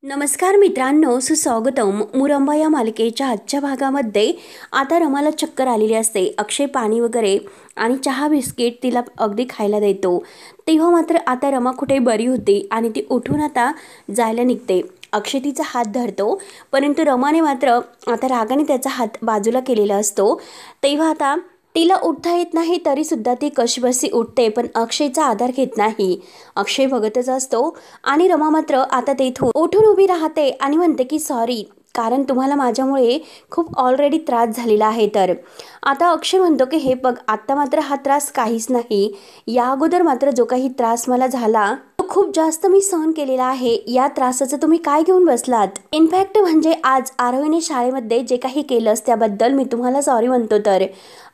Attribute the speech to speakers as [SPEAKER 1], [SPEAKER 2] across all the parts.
[SPEAKER 1] नमस्कार मित्रांनो, सुस्वागतम. मुरंबा या मालिकेच्या आजच्या भागामध्ये आता रमाला चक्कर आलेली असते. अक्षय पाणी वगैरे आणि चहा बिस्किट तिला अगदी खायला देतो. तेव्हा मात्र आता रमा कुठे बरी होती आणि ती उठून आता जायला निघते. अक्षय तिचा हात धरतो, परंतु रमाने मात्र आता रागाने त्याचा हात बाजूला केलेला असतो. तेव्हा आता तिला उठता येत नाही तरीसुद्धा ती कशीबसी उठते, पण अक्षयचा आधार घेत नाही. अक्षय बघतच असतो आणि रमा मात्र आता तेथून उठून उभी राहते आणि म्हणते की सॉरी, कारण तुम्हाला माझ्यामुळे खूप ऑलरेडी त्रास झालेला आहे. तर आता अक्षय म्हणतो की हे बघ, आत्ता मात्र हा त्रास काहीच नाही. या अगोदर मात्र जो काही त्रास मला झाला तो खूप जास्त मी सहन केलेला आहे. या त्रासाचं तुम्ही काय घेऊन बसलात? इनफॅक्ट म्हणजे आज आरोहीने शाळेमध्ये जे काही केलंस त्याबद्दल मी तुम्हाला सॉरी म्हणतो. तर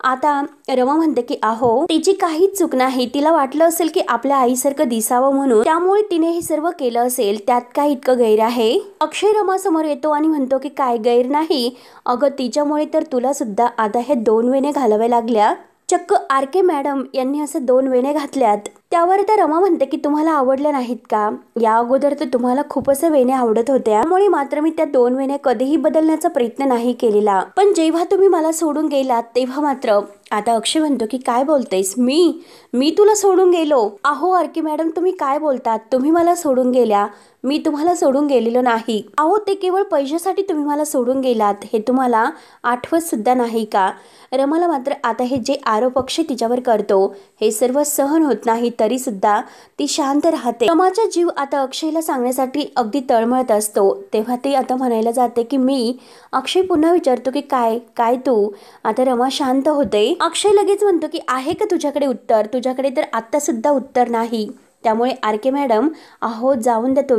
[SPEAKER 1] आता रमा म्हणते की अहो, तिची काहीच चूक नाही. तिला वाटलं असेल की आपल्या आईसारखं दिसावं म्हणून, त्यामुळे तिने हे सर्व केलं असेल. त्यात काय इतकं गैर आहे? अक्षय रमा समोर येतो आणि म्हणतो की काय गैर नाही? अगं, तिच्यामुळे तर तुला सुद्धा आता हे 2 वेण्या घालाव्या लागल्या. चक्क आर.के. मॅडम यांनी असे 2 वेण्या घातल्यात. त्यावर तर रमा म्हणते की तुम्हाला आवडल्या नाहीत का? या अगोदर तर तुम्हाला खूप असे वेण्या आवडत होत्या, त्यामुळे मात्र मी त्या 2 वेण्या कधीही बदलण्याचा प्रयत्न नाही केलेला. पण जेव्हा तुम्ही मला सोडून गेलात तेव्हा मात्र. आता अक्षय म्हणतो की काय बोलतेस? मी तुला सोडून गेलो? अहो आर.के. मॅडम, तुम्ही काय बोलतात? तुम्ही मला सोडून गेल्या, मी तुम्हाला सोडून गेलेलो नाही. अहो, ते केवळ पैशासाठी तुम्ही मला सोडून गेलात, हे तुम्हाला आठवत सुद्धा नाही का? रमाला मात्र आता हे जे आरोप अक्षय तिच्यावर करतो हे सर्व सहन होत नाही, तरी सुद्धा ती शांत राहते. रमाचा जीव आता अक्षयला सांगण्यासाठी अगदी तळमळत असतो. तेव्हा ती आता म्हणायला जाते की मी. अक्षय पुन्हा विचारतो की काय काय तू? आता रमा शांत होते. अक्षय लगेच म्हणतो की आहे का तुझ्याकडे उत्तर? तुझ्याकडे तर आत्ता सुद्धा उत्तर नाही. त्यामुळे आर.के. मॅडम, अहो जाऊन द्या तो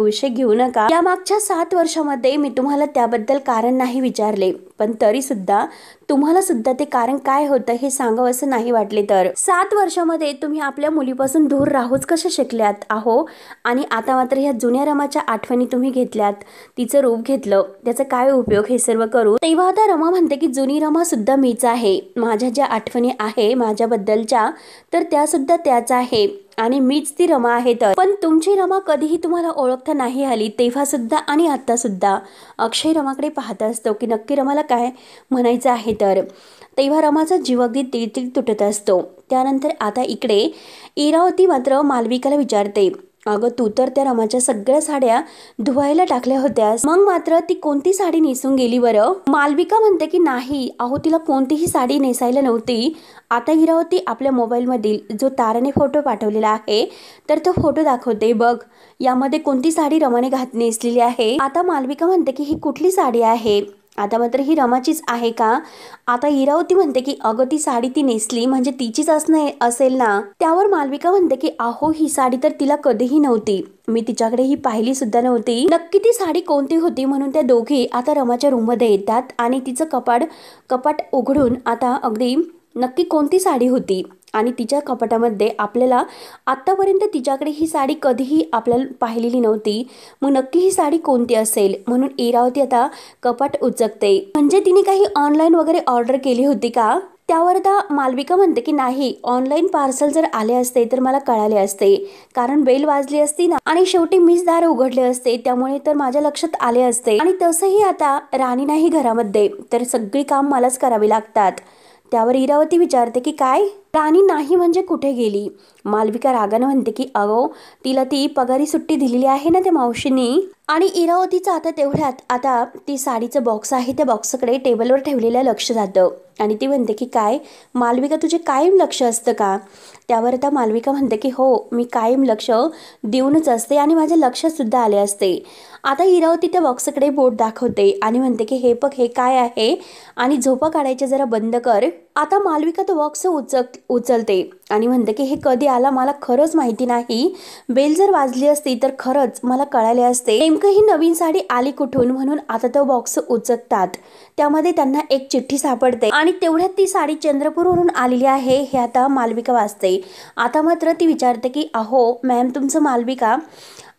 [SPEAKER 1] विषय घेऊ नका. या मागच्या 7 वर्षामध्ये मी तुम्हाला त्याबद्दल कारण नाही विचारले, पण तरी सुद्धा तुम्हाला सुद्धा ते कारण काय होतं हे सांगावं असं नाही वाटले. तर 7 वर्षामध्ये तुम्ही आपल्या मुलीपासून दूर राहूच कशा शिकल्यात अहो? आणि आता मात्र ह्या जुन्या रमाच्या आठवणी तुम्ही घेतल्यात, तिचं रूप घेतलं, त्याचा काय उपयोग हे सर्व करू? तेव्हा आता रमा म्हणते की जुनी रमा सुद्धा मीच आहे. माझ्या ज्या आठवणी आहे माझ्याबद्दलच्या, तर त्या सुद्धा त्याच आहे आणि मीच ती रमा आहे. तर पण तुमची रमा कधीही तुम्हाला ओळखता नाही आली, तेव्हा सुद्धा आणि आता सुद्धा. अक्षय रमाकडे पाहत असतो की नक्की रमाला काय म्हणायचं आहे. तर तेव्हा रमाचा जीव अगदी तिळतिळ तुटत असतो. त्यानंतर आता इकडे इरावती मात्र मालविकाला विचारते, अगं तू तर त्या रमाच्या सगळ्या साड्या धुवायला टाकल्या होत्यास, मग मात्र ती कोणती साडी नेसून गेली बरं? मालविका म्हणते की नाही, अहो तिला कोणतीही साडी नेसायला नव्हती. आता इरावती आपल्या मोबाईलमधील जो ताराने फोटो पाठवलेला आहे तर तो फोटो दाखवते. बघ, यामध्ये कोणती साडी रमाने नेसलेली आहे. आता मालविका म्हणते की ही कुठली साडी आहे? आता मात्र ही रमाचीच आहे का? आता इरावती म्हणते की अगं, ती साडी ती नेसली म्हणजे तिचीच असेल ना? त्यावर मालविका म्हणते की अहो, ही साडी तर तिला कधीही नव्हती. मी तिच्याकडे ही पाहिली सुद्धा नव्हती. नक्की ती साडी कोणती होती? म्हणून त्या दोघी आता रमाच्या रूममध्ये येतात आणि तिचं कपाट उघडून आता अगदी नक्की कोणती साडी होती आणि तिच्या कपाटामध्ये आपल्याला आत्तापर्यंत तिच्याकडे ही साडी कधीही आपल्याला पाहिलेली नव्हती, मग नक्की ही साडी कोणती असेल? म्हणून इरावती आता कपाट उचकते. म्हणजे तिने काही ऑनलाईन वगैरे ऑर्डर केली होती का? त्यावर आता मालविका म्हणते की नाही, ऑनलाईन पार्सल जर आले असते तर मला कळाले असते, कारण बेल वाजली असती ना आणि शेवटी मीच दार उघडले असते, त्यामुळे तर माझ्या लक्षात आले असते. आणि तसंही आता राणी नाही घरामध्ये, तर सगळी काम मलाच करावी लागतात. त्यावर इरावती विचारते की काय? राणी नाही म्हणजे कुठे गेली? मालविका रागानं म्हणते की अगो, तिला ती पगारी सुट्टी दिलेली आहे ना त्या मावशींनी. आणि इरावतीचं आता तेवढ्यात आता ती साडीचं बॉक्स आहे त्या बॉक्सकडे टेबलवर ठेवलेलं लक्ष जातं आणि ती म्हणते की काय मालविका, तुझे कायम लक्ष असतं का? त्यावर आता मालविका म्हणते की हो, मी कायम लक्ष देऊनच असते आणि माझे लक्ष सुद्धा आले असते. आता इरावती त्या बॉक्सकडे बोट दाखवते आणि म्हणते की हे बघ, हे काय आहे आणि झोपा काढायचे जरा बंद कर. आता मालविका तो बॉक्स उचलते आणि म्हणते की हे कधी आला मला खरंच माहिती नाही. बेल जर वाजली असती तर खरंच मला कळाले असते नेमकं ही नवीन साडी आली कुठून. म्हणून आता तो बॉक्स उचकतात. त्यामध्ये त्यांना एक चिठ्ठी सापडते आणि तेवढ्यात ती साडी चंद्रपूरवरून आलेली आहे हे आता मालविका वाचते. आता मात्र ती विचारते की अहो मॅम, तुमचं मालविका,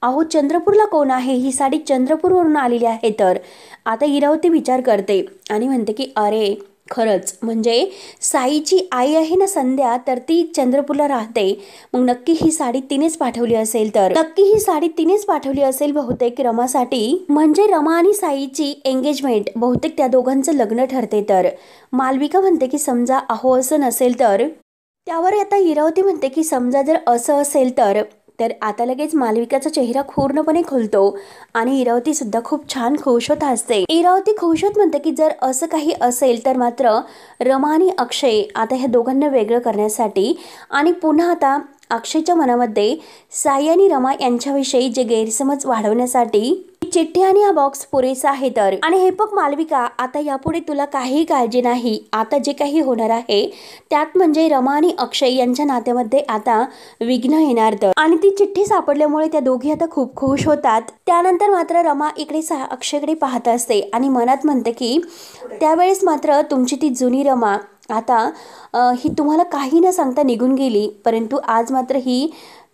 [SPEAKER 1] अहो चंद्रपूरला कोण आहे? ही साडी चंद्रपूरवरून आलेली आहे. तर आता इरावती विचार करते आणि म्हणते की अरे, खरंच म्हणजे साईची आई आहे ना संध्या, तर ती चंद्रपूरला राहते. मग नक्की ही साडी तिनेच पाठवली असेल, तर नक्की ही साडी तिनेच पाठवली असेल बहुतेक रमासाठी. म्हणजे रमा आणि साईची एंगेजमेंट, बहुतेक त्या दोघांचं लग्न ठरते. तर मालविका म्हणते की समजा अहो असं नसेल तर. त्यावर आता इरावती म्हणते की समजा जर असं असेल तर. तर आता लगेच मालविकाचा चेहरा पूर्णपणे खुलतो आणि इरावती सुद्धा खूप छान खुश होत असते. इरावती खुश होत म्हणते की जर असं काही असेल तर मात्र रमा आणि अक्षय आता ह्या दोघांना वेगळं करण्यासाठी आणि पुन्हा आता अक्षयच्या मनामध्ये साई आणि रमा यांच्याविषयी जे गैरसमज वाढवण्यासाठी चिठ्ठी आणि हा बॉक्स पुरेसा आहे. तर आणि हे बघ मालविका, आता यापुढे तुला काही काळजी नाही. आता जे काही होणार आहे त्यात म्हणजे रमा आणि अक्षय यांच्या नात्यामध्ये आता विघ्न येणार. तर आणि ती चिठ्ठी सापडल्यामुळे त्या दोघी आता खूप खुश होतात. त्यानंतर मात्र रमा इकडे अक्षयकडे पाहत असते आणि मनात म्हणते की त्यावेळेस मात्र तुमची ती जुनी रमा आता ही तुम्हाला काही न सांगता निघून गेली, परंतु आज मात्र ही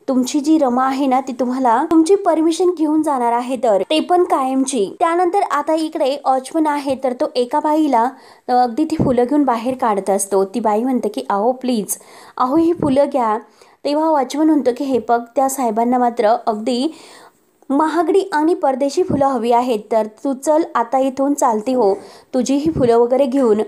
[SPEAKER 1] तुमची जी रमा आहे ना ती तुम्हाला तुमची परमिशन घेऊन जाणार आहे, तर ते पण कायमची. त्यानंतर आता इकडे वॉचमन आहे, तर तो एका बाईला अगदी ती फुलं घेऊन बाहेर काढत असतो. ती बाई म्हणते की अहो प्लीज, अहो ही फुलं घ्या. तेव्हा वॉचमन म्हणतो की हे बघ, त्या साहेबांना मात्र अगदी महागडी आणि परदेशी फुलं हवी आहेत, तर तू चल आता इथून चालती हो तुझी ही फुलं वगैरे घेऊन.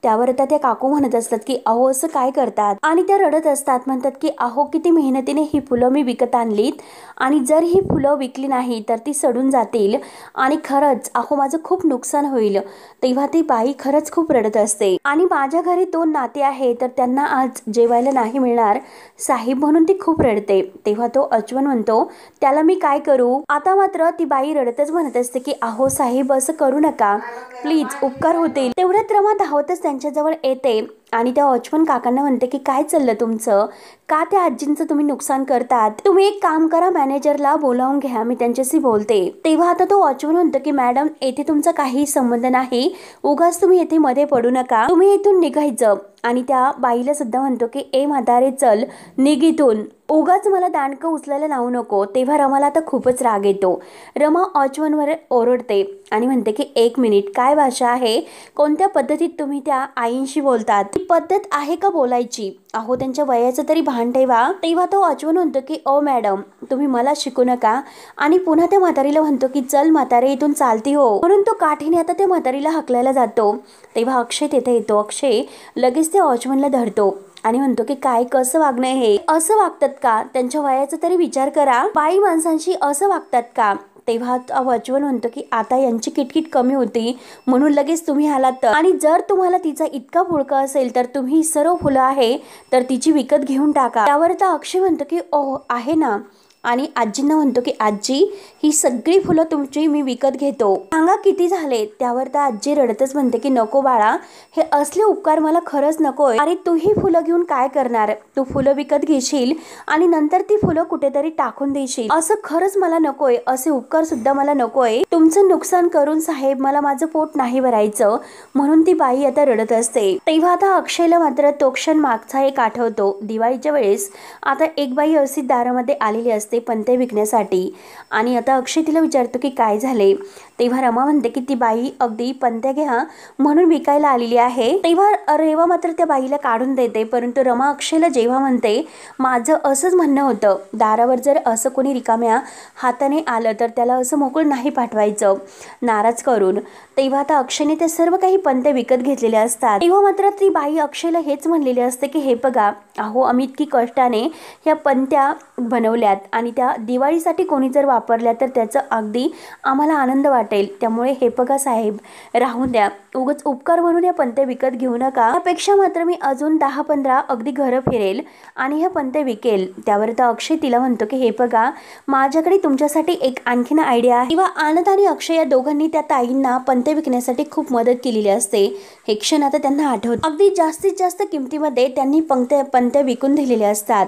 [SPEAKER 1] त्यावर आता त्या काकू म्हणत असतात की अहो असं काय करतात, आणि त्या रडत असतात. म्हणतात की अहो किती मेहनतीने ही फुलं मी विकत आणलीत आणि जर ही फुलं विकली नाही तर ती सडून जातील आणि खरंच अहो माझं खूप नुकसान होईल. तेव्हा ती बाई खरंच खूप रडत असते आणि माझ्या घरी 2 नाते आहे तर त्यांना आज जेवायला नाही मिळणार साहेब म्हणून ती खूप रडते. तेव्हा तो अचवन म्हणतो त्याला मी काय करू. आता मात्र ती बाई रडतच म्हणत असते की अहो साहेब असं करू नका प्लीज, उपकार होतील. तेवढ्यात रमा धावतच त्यांच्याजवळ येते आणि त्या वॉचमन काकांना म्हणते की काय चाललं तुमचं, का त्या आजींचं तुम्ही नुकसान करतात. तुम्ही एक काम करा, मॅनेजरला बोलावून घ्या, मी त्यांच्याशी बोलते. तेव्हा आता तो वॉचमन म्हणतो की मॅडम येथे तुमचा काही संबंध नाही, उगाच तुम्ही येथे मध्ये पडू नका, तुम्ही इथून निघायचं. आणि त्या बाईला सुद्धा म्हणतो की ए म्हातारे चल निघ इथून, उगाच मला दांडकं उचलायला लावू नको. तेव्हा रमाला आता खूपच राग येतो. रमा वॉचमनवर ओरडते आणि म्हणते की 1 मिनिट, काय भाषा आहे, कोणत्या पद्धतीत तुम्ही त्या आईंशी बोलतात, ती पद्धत आहे का बोलायची. अहो त्यांच्या वयाचं तरी भान ठेवा. तेव्हा तो वॉचमन म्हणतो की ओ मॅडम तुम्ही मला शिकू नका आणि पुन्हा त्या म्हातारीला म्हणतो की चल म्हातारे इथून चालती हो, म्हणून तो काठीने आता त्या म्हातारीला हकलायला जातो. तेव्हा अक्षय तिथे येतो. अक्षय लगेच त्या वॉचमनला धरतो आणि म्हणतो की काय कसं वागणं हे, असं वागतात का, त्यांच्या वयाचा तरी विचार करा, बाई माणसांशी असं वागतात का. तेव्हा वॉचमन म्हणतो की आता यांची किटकिट कमी होती म्हणून लगेच तुम्ही आलात तर, आणि जर तुम्हाला तिचा इतका पुळका असेल तर तुम्ही सर्व फुलं आहे तर तिची विकत घेऊन टाका. त्यावर तर अक्षय म्हणतो की ओह आहे ना, आणि आजींना म्हणतो की आजी ही सगळी फुलं तुमची मी विकत घेतो, सांगा किती झाले. त्यावर तर आजी रडतच म्हणते की नको बाळा, हे असले उपकार मला खरंच नकोय. अरे तू ही फुलं घेऊन काय करणार, तू फुलं विकत घेशील आणि नंतर ती फुलं कुठेतरी टाकून देशील, असं खरंच मला नकोय, असे उपकार सुद्धा मला नकोय. तुमचं नुकसान करून साहेब मला माझं पोट नाही भरायचं. म्हणून ती बाई आता रडत असते. तेव्हा आता अक्षयला मात्र तो क्षण मागचा एक आठवतो. दिवाळीच्या वेळेस आता एक बाई अशी दारामध्ये आलेली असते पंते विकण्यासाठी आणि आता अक्षय तिला विचारतो की काय झाले. तेव्हा रमा म्हणते की ती बाई अगदी पंत्या घ्या म्हणून विकायला आलेली आहे. तेव्हा रेवा मात्र त्या बाईला काढून देते, परंतु रमा अक्षयला जेव्हा म्हणते माझं असंच म्हणणं होतं, दारावर जर असं कोणी रिकाम्या हाताने आलं तर त्याला असं मोकळं नाही पाठवायचं नाराज करून. तेव्हा आता अक्षयने ते सर्व काही पंते विकत घेतलेले असतात. तेव्हा मात्र ती बाई अक्षयला हेच म्हणलेली असते की हे बघा अहो आम्ही इतकी कष्टाने ह्या पंत्या बनवल्यात आणि त्या दिवाळीसाठी कोणी जर वापरल्या तर त्याचं अगदी आम्हाला आनंद वाटेल, त्यामुळे हे बघा साहेब राहून द्या, उगाच उपकार म्हणून या पंते विकत घेऊ नका. त्यापेक्षा मात्र मी अजून 10-15 अगदी घरं फिरेल आणि ह्या पंते विकेल. त्यावर तर अक्षय तिला म्हणतो की हे बघा माझ्याकडे तुमच्यासाठी एक आणखीन आयडिया आहे. किंवा आनंद आणि अक्षय या दोघांनी त्या ताईंना पंते विकण्यासाठी खूप मदत केलेली असते. हे क्षण आता त्यांना आठवत. अगदी जास्तीत जास्त किमतीमध्ये त्यांनी पंते विकून दिलेले असतात.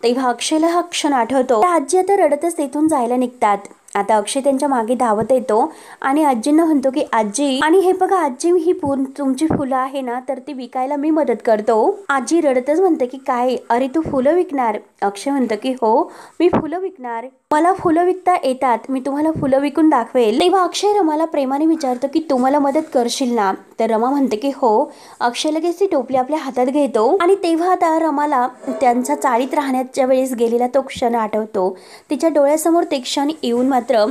[SPEAKER 1] तेव्हा अक्षयला हा क्षण आठवतो. त्या आजी आता रडतच तिथून जायला निघतात. आता अक्षय त्यांच्या मागे धावत येतो आणि आजींना म्हणतो की आजी, आणि हे बघा आजी ही तुमची फुलं आहे ना तर ती विकायला मी मदत करतो. आजी रडतच म्हणते की काय, अरे तू फुलं विकणार. अक्षय म्हणतो की हो मी फुलं विकणार. मला फुलं विकता येतात, मी तुम्हाला फुलं विकून दाखवेल. तेव्हा अक्षय रमाला प्रेमाने विचारतो की तू मला मदत करशील ना. तर रमा म्हणते की हो. अक्षय लगेच ती टोपली आपल्या हातात घेतो आणि तेव्हा आता रमाला त्यांचा चाळीत राहण्याच्या वेळेस गेलेला तो क्षण आठवतो. तिच्या डोळ्यासमोर ते क्षण येऊन मात्र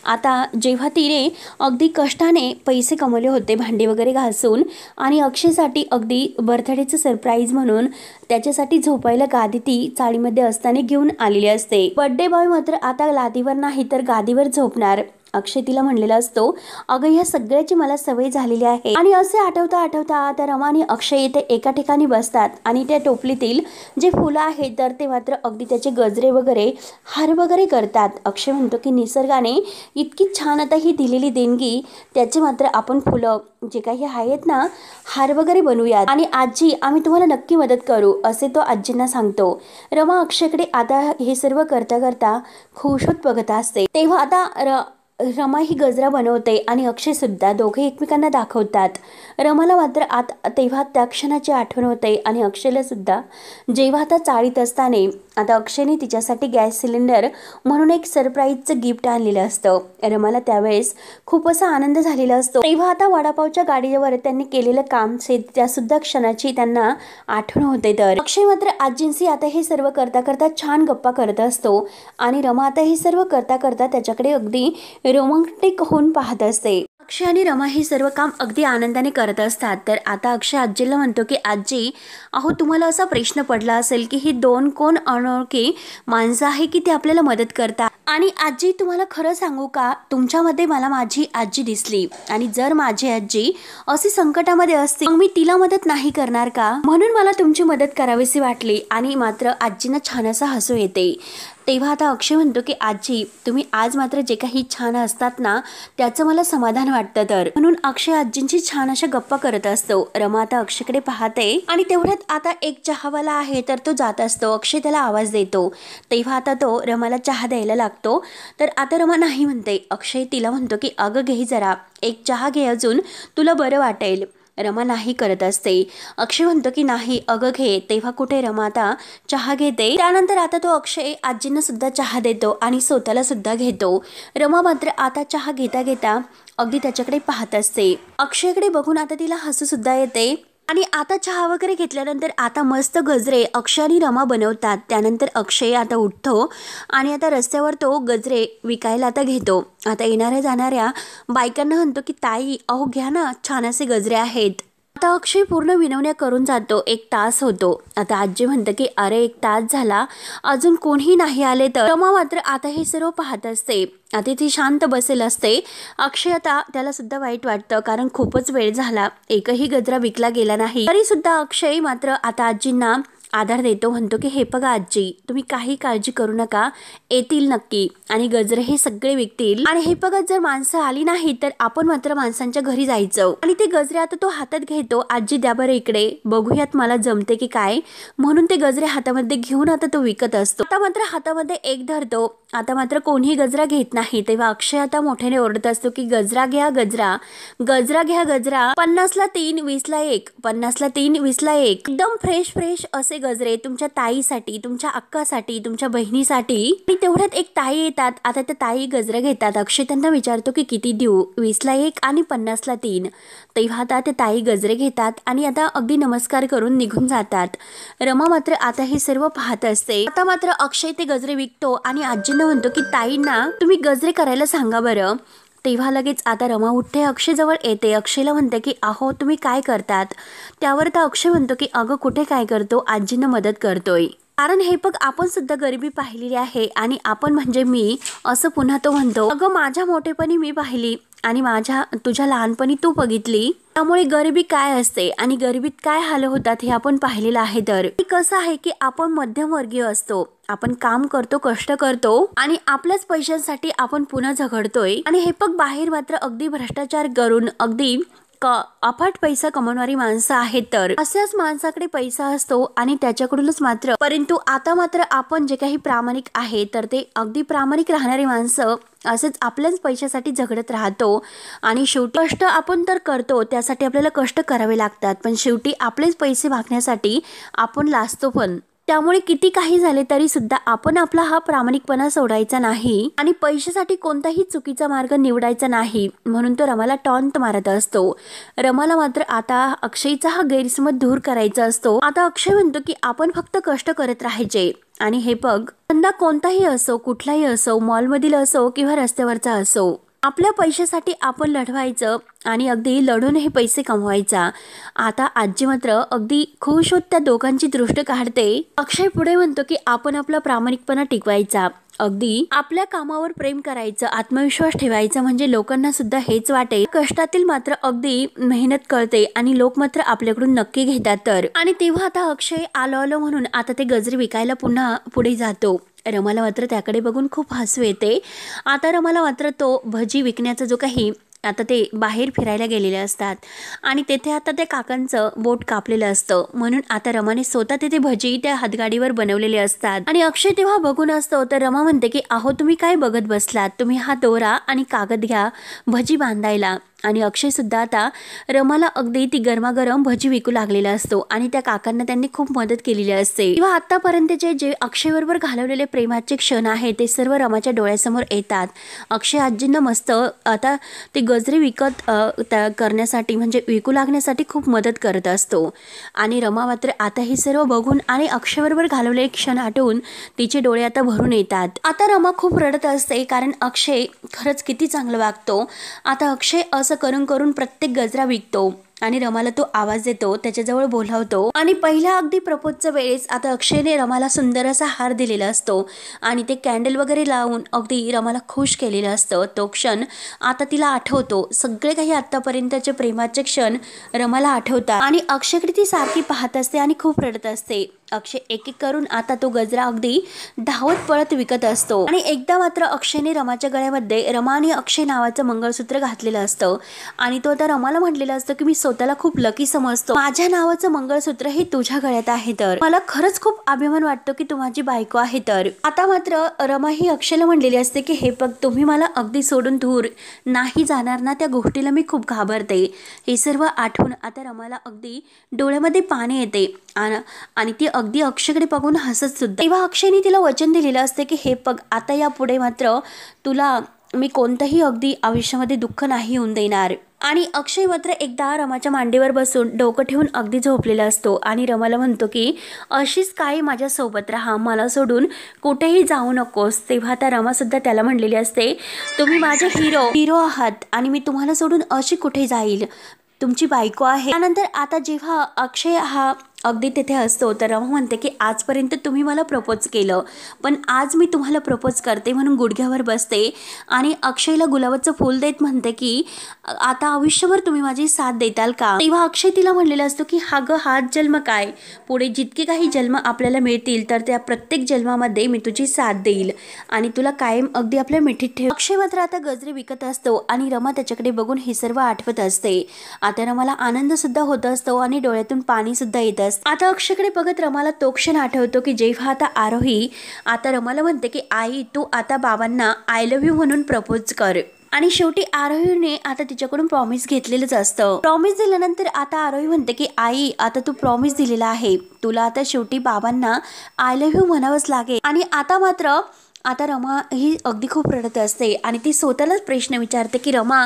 [SPEAKER 1] आता जेव्हा तिने अगदी कष्टाने पैसे कमवले होते भांडी वगैरे घासून आणि अक्षयसाठी अगदी बर्थडेचं सरप्राईज म्हणून त्याच्यासाठी झोपायला गादी ती चाळीमध्ये असताना घेऊन आलेली असते. बर्थडे बॉय मात्र आता लादीवर नाही तर गादीवर झोपणार. अक्षय तिला म्हणलेला असतो अगं ह्या सगळ्याची मला सवय झालेली आहे. आणि असे आठवता आठवता आता रमा आणि अक्षय इथे एका ठिकाणी बसतात आणि त्या टोपलीतील जे फुलं आहेत तर ते मात्र अगदी त्याचे गजरे वगैरे हार वगैरे करतात. अक्षय म्हणतो की निसर्गाने इतकी छान आता ही दिलेली देणगी त्याचे मात्र आपण फुलं जे काही आहेत ना हार वगैरे बनवूयात आणि आजी आम्ही तुम्हाला नक्की मदत करू असे तो आजींना सांगतो. रमा अक्षयकडे आता हे सर्व करता करता खुश होत बघत असते. तेव्हा आता रमा ही गजरा बनवते आणि अक्षय सुद्धा दोघे एकमेकांना दाखवतात. रमाला मात्र तेव्हा त्या क्षणाची आठवण होते आणि अक्षयला सुद्धा जेव्हा आता चाळीत असताना आता अक्षयने तिच्यासाठी गॅस सिलेंडर म्हणून एक सरप्राईजचं गिफ्ट आणलेलं असतं. रमाला त्यावेळेस खूप असा आनंद झालेला असतो. तेव्हा आता वडापावच्या गाडीवर त्यांनी केलेलं काम त्या सुद्धा क्षणाची त्यांना आठवण होते. तर अक्षय मात्र आजींशी आता हे सर्व करता करता छान गप्पा करत असतो आणि रमा आता हे सर्व करता करता त्याच्याकडे अगदी रोमॅन्टिक होऊन पाहत असते. अक्षय आणि रमा हे सर्व काम अगदी आनंदाने करत असतात. तर आता अक्षय आजीला म्हणतो की आजी अहो तुम्हाला असा प्रश्न पडला असेल की ही दोन कोण अनोळखी माणसं आहे की ती आपल्याला मदत करतात. आणि आजी तुम्हाला खरं सांगू का तुमच्यामध्ये मला माझी आजी दिसली आणि जर माझी आजी अशी संकटामध्ये असती मग मी तिला मदत नाही करणार का, म्हणून मला तुमची मदत करावीशी वाटली. आणि मात्र आजींना छान असं हसू येते. तेव्हा आता अक्षय म्हणतो की आजी तुम्ही आज मात्र जे काही छान असतात ना त्याचं मला समाधान वाटतं. तर म्हणून अक्षय आजींची छान अशा गप्पा करत असतो. रमा आता अक्षयकडे पाहते आणि तेवढ्यात आता एक चहावाला आहे तर तो जात असतो. अक्षय त्याला आवाज देतो. तेव्हा आता तो रमाला चहा द्यायला लागतो. तर आता रमा नाही म्हणते. अक्षय तिला म्हणतो की अगं घे जरा एक चहा घे अजून तुला बरं वाटेल. रमा नाही करत असते. अक्षय म्हणतो की नाही अगं घे. तेव्हा कुठे रमा आता चहा घेते. त्यानंतर आता तो अक्षय आजींना सुद्धा चहा देतो आणि स्वतःला सुद्धा घेतो. रमा मात्र आता चहा घेता घेता अगदी त्याच्याकडे पाहत असते. अक्षयकडे बघून आता तिला हसू सुद्धा येते. आणि आता चहा वगैरे घेतल्यानंतर आता मस्त गजरे अक्षय आणि रमा बनवतात. त्यानंतर अक्षय आता उठतो आणि आता रस्त्यावर तो गजरे विकायला आता घेतो. आता येणाऱ्या जाणाऱ्या बायकांना म्हणतो की ताई अहो घ्या ना छान असे गजरे आहेत. आता अक्षय पूर्ण विनवण्या करून जातो. 1 तास होतो. आता आजी म्हणतं की अरे 1 तास झाला अजून कोणीही नाही आले. तर रमा मात्र आता हे सर्व पाहत असते. आता ती शांत बसेल असते. अक्षय आता त्याला सुद्धा वाईट वाटतं कारण खूपच वेळ झाला एकही गजरा विकला गेला नाही. तरी सुद्धा अक्षय मात्र आता आजींना आधार देतो. म्हणतो की हे बघा आजी तुम्ही काही काळजी करू नका येतील नक्की आणि गजरे हे सगळे विकतील. आणि हे बघा जर माणसं आली नाही तर आपण मात्र माणसांच्या घरी जायचं. आणि ते गजरे आता तो हातात घेतो. आजी द्या बरं इकडे बघूयात मला जमते की काय, म्हणून ते गजरे हातामध्ये घेऊन आता तो विकत असतो. आता मात्र हातामध्ये एक धरतो. आता मात्र कोणीही गजरा घेत नाही. तेव्हा अक्षय आता मोठ्याने ओरडत असतो की गजरा घ्या गजरा, गजरा घ्या गजरा, 50ला 3 20ला 1, 50ला 3 20ला 1. एकदम फ्रेश फ्रेश असे गजरे तुमच्या ताईसाठी तुमच्या अक्कासाठी तुमच्या बहिणीसाठी. आणि तेवढ्यात एक ताई येतात. आता त्या ताई गजरे घेतात. अक्षय त्यांना विचारतो की किती देऊ, 20ला 1 आणि 50ला 3. तेव्हा आता ते ताई गजरे घेतात आणि आता अगदी नमस्कार करून निघून जातात. रमा मात्र आता हे सर्व पाहत असते. आता मात्र अक्षय ते गजरे विकतो आणि आजींना म्हणतो की ताईंना तुम्ही गजरे करायला सांगा बरं. तेव्हा लगेच आता रमा उठते अक्षय जवळ येते. अक्षयला म्हणते की अहो तुम्ही काय करतात. त्यावर तर अक्षय म्हणतो की अगं कुठे काय करतो आजींना मदत करतोय. कारण हे बघ आपण सुद्धा गरिबी पाहिलेली आहे आणि आपण म्हणजे मी असं पुन्हा तो म्हणतो. अगं माझ्या मोठेपणी मी पाहिली आणि तुझ्या लहानपणी तू बघितली. त्यामुळे गरिबी काय असते आणि गरिबीत काय हाल होतात हे आपण पाहिलेलं आहे. तर कसं आहे की आपण मध्यमवर्गीय असतो. आपण काम करतो कष्ट करतो आणि आपल्याच पैशांसाठी आपण पुन्हा झगडतोय. आणि हे बघ बाहेर मात्र अगदी भ्रष्टाचार करून अगदी अफाट पैसा कमवणारी माणसं आहेत. तर अशाच माणसाकडे पैसा असतो आणि त्याच्याकडूनच मात्र परंतु आता मात्र आपण जे काही प्रामाणिक आहे तर ते अगदी प्रामाणिक राहणारी माणसं असेच आपल्याच पैशासाठी झगडत राहतो. आणि शेवटी कष्ट आपण तर करतो त्यासाठी आपल्याला कष्ट करावे लागतात पण शेवटी आपलेच पैसे मागण्यासाठी आपण लाजतो पण. त्यामुळे किती काही झाले तरी सुद्धा आपण आपला हा प्रामाणिकपणा सोडायचा नाही आणि पैशासाठी कोणताही चुकीचा मार्ग निवडायचा नाही, म्हणून तो रमाला टॉन्ट मारत असतो. रमाला मात्र आता अक्षयचा हा गैरसमज दूर करायचा असतो. आता अक्षय म्हणतो की आपण फक्त कष्ट करत राहायचे आणि हे बघ, धंदा कोणताही असो, कुठलाही असो, मॉलमधील असो किंवा रस्त्यावरचा असो, आपल्या पैशासाठी आपण लढवायचं आणि अगदी लढून हे पैसे कमवायचा. आता आजी मात्र अगदी खुश होत त्या दोघांची दृष्ट काढते. अक्षय पुढे म्हणतो की आपण आपला प्रामाणिकपणा टिकवायचा, अगदी आपल्या कामावर प्रेम करायचं, आत्मविश्वास ठेवायचा, म्हणजे लोकांना सुद्धा हेच वाटेल. कष्टातील मात्र अगदी मेहनत कळते आणि लोक मात्र आपल्याकडून नक्की घेतात तर. आणि तेव्हा आता अक्षय आलो म्हणून आता ते गजरे विकायला पुन्हा पुढे जातो. रमाला मात्र त्याकडे बघून खूप हसू येते. आता रमाला मात्र तो भजी विकण्याचा जो काही, आता ते बाहेर फिरायला गेलेले असतात आणि तेथे आता त्या काकांचं बोट कापलेलं असतं, म्हणून आता रमाने स्वतः तेथे भजी त्या हातगाडीवर बनवलेले असतात. आणि अक्षय तेव्हा बघून असतो तर रमा म्हणते की अहो तुम्ही काय बघत बसलात, तुम्ही हा दोरा आणि कागद घ्या भजी बांधायला. आणि अक्षय सुद्धा आता रमाला अगदी ती गरमागरम भजी विकू लागलेला असतो आणि त्या काकांना त्यांनी खूप मदत केलेली असते. किंवा आतापर्यंतचे जे अक्षयबरोबर घालवलेले प्रेमाचे क्षण आहे ते सर्व रमाच्या डोळ्यासमोर येतात. अक्षय आजींना मस्त आता ते गजरे विकत करण्यासाठी म्हणजे विकू लागण्यासाठी खूप मदत करत असतो. आणि रमा मात्र आता हे सर्व बघून आणि अक्षयबरोबर घालवलेले क्षण आठवून तिचे डोळे आता भरून येतात. आता रमा खूप रडत असते कारण अक्षय खरंच किती चांगलं वागतो. आता अक्षय असं करून करून प्रत्येक गजरा विकतो आणि रमाला तो आवाज देतो, त्याच्याजवळ बोलावतो. आणि पहिल्या अगदी प्रपोजच्या वेळेस आता अक्षयने रमाला सुंदर असा हार दिलेला असतो आणि ते कॅन्डल वगैरे लावून अगदी रमाला खुश केलेलं असतं. तो क्षण आता तिला आठवतो. सगळे काही आतापर्यंतचे प्रेमाचे क्षण रमाला आठवतात आणि अक्षयकडे ती सारखी पाहत असते आणि खूप रडत असते. अक्षय एक एक करून आता तो गजरा अगदी धावत पळत विकत असतो. आणि एकदा मात्र अक्षयने रमाच्या गळ्यामध्ये रमा आणि अक्षय नावाचं मंगळसूत्र घातलेलं असतं आणि तो आता रमाला म्हटलेला असतो की मी स्वतःला खूप लकी समजतो, माझ्या नावाचं मंगळसूत्र हे तुझ्या गळ्यात आहे, तर मला खरंच खूप अभिमान वाटतो की तू माझी बायको आहे. तर आता मात्र रमा ही अक्षयला म्हणलेली असते की हे बघ, तुम्ही मला अगदी सोडून दूर नाही जाणार ना, त्या गोष्टीला मी खूप घाबरते. हे सर्व आठवून आता रमाला अगदी डोळ्यामध्ये पाणी येते आणि ती अगदी अक्षयकडे बघून हसत सुद्धा. तेव्हा अक्षयने तिला वचन दिलेलं असते की हे बघ, आता या पुढे मात्र तुला मी कोणतंही अगदी आयुष्यामध्ये दुःख नाही येऊन देणार. आणि अक्षय मात्र एकदा रमाच्या मांडीवर बसून डोकं ठेवून अगदी झोपलेला असतो आणि रमाला म्हणतो की अशीच काय माझ्यासोबत राहा, मला सोडून कुठेही जाऊ नकोस. तेव्हा आता रमा सुद्धा त्याला म्हणलेली असते तुम्ही माझे हिरो आहात आणि मी तुम्हाला सोडून अशी कुठे जाईल, तुमची बायको आहे. त्यानंतर आता जेव्हा अक्षय हा अगदी तिथे असतो तर रमा म्हणते की आजपर्यंत तुम्ही मला प्रपोज केलं, पण आज मी तुम्हाला प्रपोज करते, म्हणून गुडघ्यावर बसते आणि अक्षयला गुलाबाचं फूल देत म्हणते की आता आयुष्यभर तुम्ही माझी साथ देताल का. तेव्हा अक्षय तिला म्हणलेला असतो की हाच जन्म काय, पुढे जितके काही जन्म आपल्याला मिळतील तर त्या प्रत्येक जन्मामध्ये मी तुझी साथ देईल आणि तुला कायम अगदी आपल्या मिठीत ठेव. अक्षय मात्र आता गजरे विकत असतो आणि रमा त्याच्याकडे बघून हे सर्व आठवत असते. आता रमाला आनंद सुद्धा होत असतो आणि डोळ्यातून पाणी सुद्धा येत असतं. आता अक्षयकडे बघत रमाला तो क्षण आठवतो की जेव्हा आता आरोही आता रमाला म्हणते की आई तू आता बाबांना आय लव्ह यू म्हणून प्रपोज कर. आणि शेवटी आरोहीने आता तिच्याकडून प्रॉमिस घेतलेलंच असतं. प्रॉमिस दिल्यानंतर आता आरोही म्हणते की आई आता तू प्रॉमिस दिलेला आहे, तुला आता शेवटी बाबांना आय लव्ह यू म्हणावंच लागेल. आणि आता मात्र आता रमा ही अगदी खूप रडत असते आणि ती स्वतःलाच प्रश्न विचारते की रमा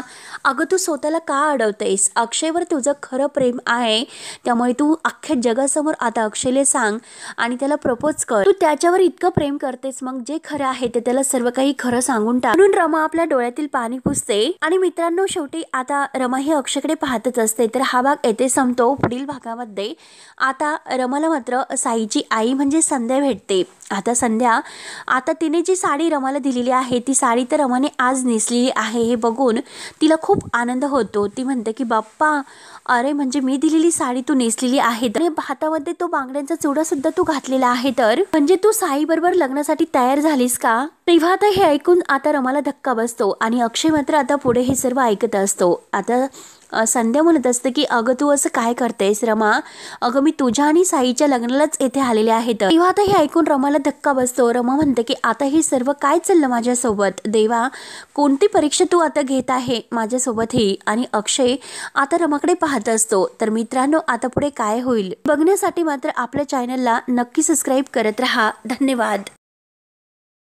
[SPEAKER 1] अगं तू स्वतःला का अडवतेस, अक्षयवर तुझं खरं प्रेम आहे, त्यामुळे तू अख्ख्या जगासमोर आता अक्षयला सांग आणि त्याला प्रपोज कर. तू त्याच्यावर इतकं प्रेम करतेस, मग जे खरं आहे ते त्याला सर्व काही खरं सांगून टाक. म्हणून रमा आपल्या डोळ्यातील पाणी पुसते. आणि मित्रांनो शेवटी आता रमा ही अक्षयकडे पाहतच असते. तर हा भाग येथे संपतो. पुढील भागामध्ये आता रमाला मात्र साईची आई म्हणजे संध्या भेटते. आता संध्या आता तिने जी साडी रमाला दिलेली आहे ती साडी तर रमाने आज नेसलेली आहे हे बघून तिला खूप आनंद होतो. ती म्हणते की बाप्पा अरे म्हणजे मी दिलेली साडी तू नेसलेली आहे आणि हातामध्ये तो बांगड्यांचा चुडा सुद्धा तू घातलेला आहे, तर म्हणजे तू साई बरोबर लग्नासाठी तयार झालीस का. तेव्हा आता हे ऐकून आता रमाला धक्का बसतो आणि अक्षय मात्र आता पुढे हे सर्व ऐकत असतो. आता संध्या म्हणत असते की अगं तू असं काय करतेस रमा, अगं मी तुझ्या आणि साईच्या लग्नालाच येथे आलेले आहेत. तेव्हा आता हे ऐकून रमाला धक्का बसतो. रमा म्हणते की आता हे सर्व काय चाललं माझ्यासोबत, देवा कोणती परीक्षा तू आता घेत आहे माझ्यासोबत ही. आणि अक्षय आता रमाकडे पाहत असतो. तर मित्रांनो आता पुढे काय होईल बघण्यासाठी मात्र आपल्या चॅनलला नक्की सबस्क्राईब करत राहा. धन्यवाद.